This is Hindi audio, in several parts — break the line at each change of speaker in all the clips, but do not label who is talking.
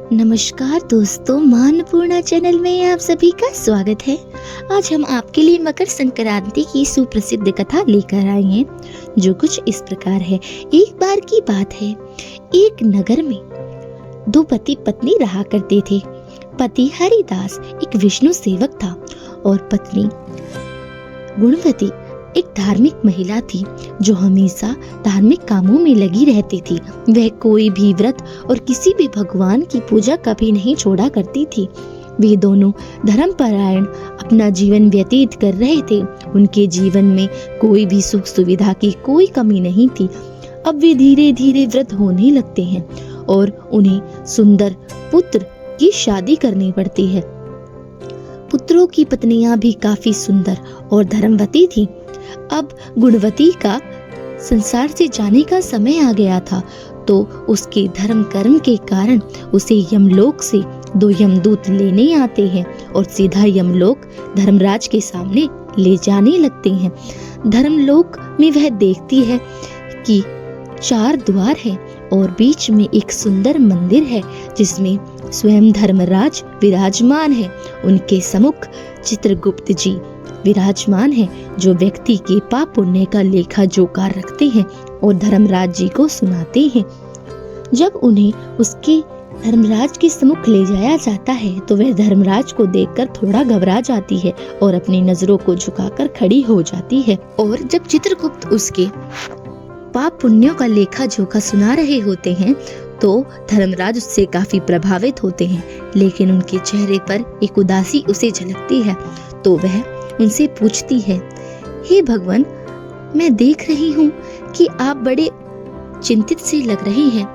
नमस्कार दोस्तों, मानपूर्णा चैनल में आप सभी का स्वागत है। आज हम आपके लिए मकर संक्रांति की सुप्रसिद्ध कथा लेकर आए हैं, जो कुछ इस प्रकार है। एक बार की बात है, एक नगर में दो पति पत्नी रहा करते थे। पति हरिदास एक विष्णु सेवक था और पत्नी गुणवती एक धार्मिक महिला थी, जो हमेशा धार्मिक कामों में लगी रहती थी। वह कोई भी व्रत और किसी भी भगवान की पूजा कभी नहीं छोड़ा करती थी। वे दोनों धर्मपरायण अपना जीवन व्यतीत कर रहे थे। उनके जीवन में कोई भी सुख सुविधा की कोई कमी नहीं थी। अब वे धीरे धीरे व्रत होने लगते हैं और उन्हें सुंदर पुत्र की शादी करनी पड़ती है। पुत्रों की पत्नियां भी काफी सुंदर और धर्मवती थीं। अब गुणवती का संसार से जाने का समय आ गया था, तो उसके धर्म कर्म के कारण उसे यमलोक से दो यमदूत लेने आते हैं और सीधा यमलोक धर्मराज के सामने ले जाने लगते हैं। धर्मलोक में वह देखती है कि 4 द्वार हैं और बीच में एक सुंदर मंदिर है, जिसमें स्वयं धर्मराज विराजमान है। उनके सम्मुख चित्रगुप्त जी विराजमान है, जो व्यक्ति के पाप पुण्य का लेखा जोखा रखते हैं और धर्मराज जी को सुनाते हैं। जब उन्हें उसके धर्मराज के सम्मुख ले जाया जाता है, तो वह धर्मराज को देखकर थोड़ा घबरा जाती है और अपनी नजरों को झुकाकर खड़ी हो जाती है। और जब चित्रगुप्त उसके पाप पुण्यों का लेखा जोखा सुना रहे होते हैं, तो धर्मराज उससे काफी प्रभावित होते हैं, लेकिन उनके चेहरे पर एक उदासी उसे झलकती है। तो वह उनसे पूछती है, हे भगवान, मैं देख रही हूँ कि आप बड़े चिंतित से लग रहे हैं।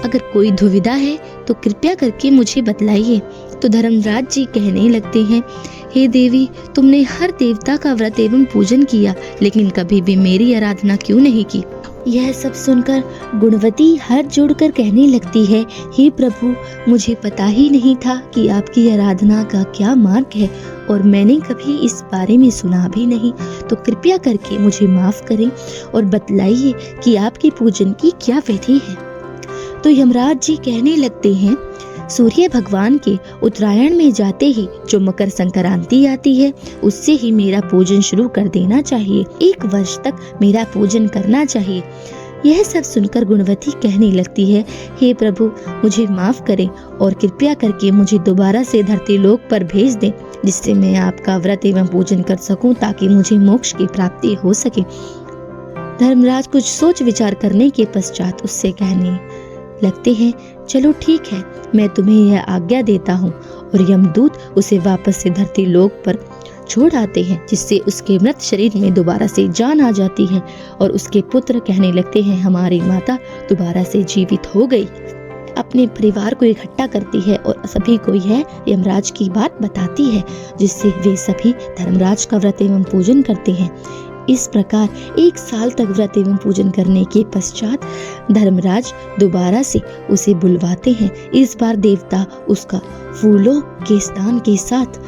अगर कोई दुविधा है तो कृपया करके मुझे बतलाइए। तो धर्मराज जी कहने लगते हैं, हे देवी, तुमने हर देवता का व्रत एवं पूजन किया, लेकिन कभी भी मेरी आराधना क्यों नहीं की? यह सब सुनकर गुणवती हाथ जोड़कर कहने लगती है, हे प्रभु, मुझे पता ही नहीं था कि आपकी आराधना का क्या मार्ग है और मैंने कभी इस बारे में सुना भी नहीं। तो कृपया करके मुझे माफ करें और बतलाइए कि आपके पूजन की क्या विधि है। तो यमराज जी कहने लगते हैं, सूर्य भगवान के उत्तरायण में जाते ही जो मकर संक्रांति आती है, उससे ही मेरा पूजन शुरू कर देना चाहिए। 1 वर्ष तक मेरा पूजन करना चाहिए। यह सब सुनकर गुणवती कहने लगती है, हे प्रभु, मुझे माफ करें और कृपया करके मुझे दोबारा से धरती लोक पर भेज दें, जिससे मैं आपका व्रत एवं पूजन कर सकूं, ताकि मुझे मोक्ष की प्राप्ति हो सके। धर्मराज कुछ सोच विचार करने के पश्चात उससे कहने लगते हैं, चलो ठीक है, मैं तुम्हें यह आज्ञा देता हूँ। और यमदूत उसे वापस से धरती लोक पर छोड़ आते हैं, जिससे उसके मृत शरीर में दोबारा से जान आ जाती है और उसके पुत्र कहने लगते हैं, हमारी माता दोबारा से जीवित हो गई। अपने परिवार को इकट्ठा करती है और सभी को यह यमराज की बात बताती है, जिससे वे सभी धर्मराज का व्रत एवं पूजन करते हैं। इस प्रकार 1 साल तक व्रत एवं पूजन करने के पश्चात धर्मराज दोबारा से उसे बुलवाते हैं। इस बार देवता उसका फूलों के स्नान के साथ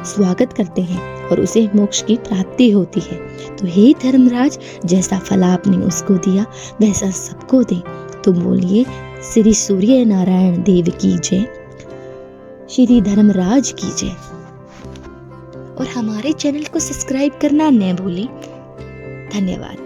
स्वागत करते हैं और उसे मोक्ष की प्राप्ति होती है। तो हे धर्मराज, जैसा फल आपने उसको दिया, वैसा सबको दे। तो बोलिए, श्री सूर्य नारायण देव की जय, श्री धर्मराज की जय। और हमारे चैनल को सब्सक्राइब करना न भूलें। धन्यवाद।